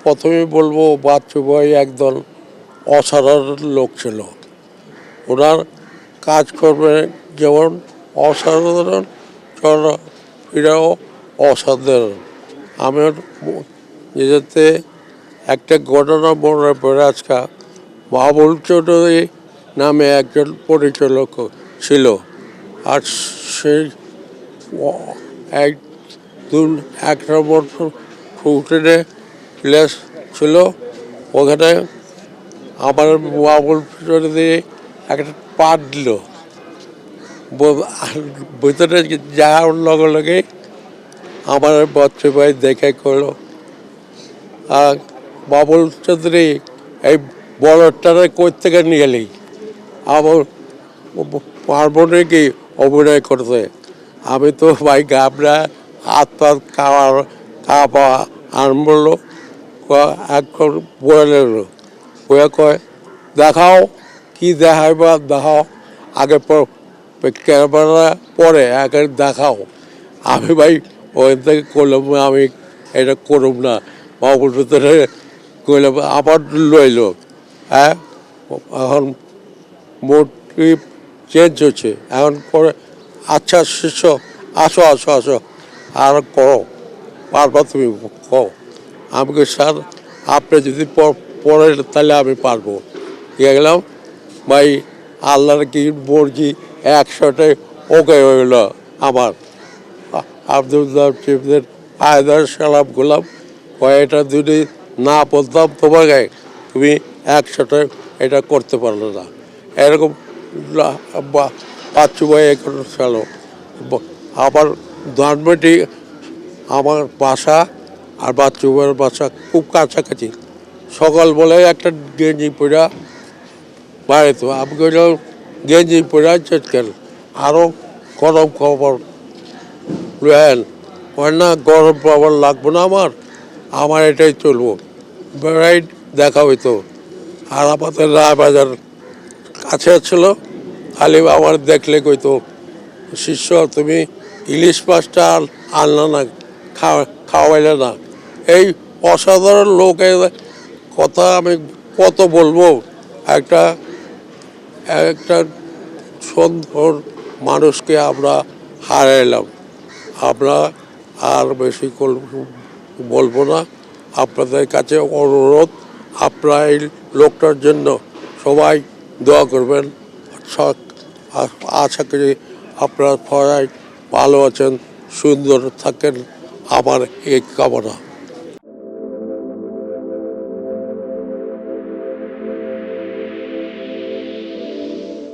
প্রথমেই বলবো বাচ্চু ভাই একদল অসাধারণ লোক ছিল। ওনার কাজকর্মে যেমন অসাধারণ, চলাফেরাও অসাধারণ। আমার নিজেতে একটা ঘটনা মনে পড়ে আজকে। বাবুল চৌধুরী নামে একজন পরিচালক ছিল, আর সেই এক এক নম্বর ফুটেনে প্লেস ছিল। ওখানে আমার বাবুল চৌধুরী একটা পাঠ দিল। ভিতরে যাওয়ার লগে লগে আমার বাচ্চা ভাই দেখে করলো, আর বাবুল চৌধুরী এই বড়টারে কই থেকে নিয়ে এলি, আবার পারবো নাকি অভিনয় করতে। আমি তো ভাই ঘাবড়া হাত পাত কাঁপা আরম্ভ হলো। এখন বয়ে নিল, বয়ে কয় দেখাও কি দেখাইবা দেখাও, আগে ক্যামেরা পরে আগে দেখাও। আমি ভাই ওখান থেকে করলাম আমি এটা করব না। বাবুর ভিতরে করলাম, আবার লইল। হ্যাঁ, এখন মোটিভ চেঞ্জ হচ্ছে। এখন করে আচ্ছা শিষ্য, আসো আসো আসো আর করো, পারবা তুমি কো। আমি কি স্যার আপনি যদি পড়ে তাহলে আমি পারবো। গেলাম ভাই, আল্লাহর কি মর্জি, একসাথে ওকে হইল আমার। আব্দুল্লাহ চিফদের আয়দার সালাম গোলাম, এটা যদি না বলতাম তোমাকে, তুমি একসাথে এটা করতে পারলো না। এরকম বাচ্চু ভাই এখন ছিল। আবার ধানবাটি আমার বাসা আর বাচ্চু ভাইয়ের বাসা খুব কাছাকাছি। সকাল বলে একটা গেঞ্জি পরা বাড়িতে, আমি কইলাম গেঞ্জি পরা কেন, আরও গরম খবর লেন না, গরম খবর লাগবো না, আমার এটাই চলবো, রাইট দেখা হইতো। আর আমাদের রায়বাজার কাছে ছিল, খালি আমার দেখলে কইতো শিষ্য তুমি ইলিশ মাছটা আনলা না, খাওয়াইলে না। এই অসাধারণ লোকের কথা আমি কত বলবো। একটা একটা সুন্দর মানুষকে আমরা হারাইলাম। আমরা আর বেশি বলবো না। আপনাদের কাছে অনুরোধ, আপনারা এই লোকটার জন্য সবাই দোয়া করবেন। আশা করি আপনারা সবাই ভালো আছেন, সুন্দর থাকেন, আমার এই কামনা।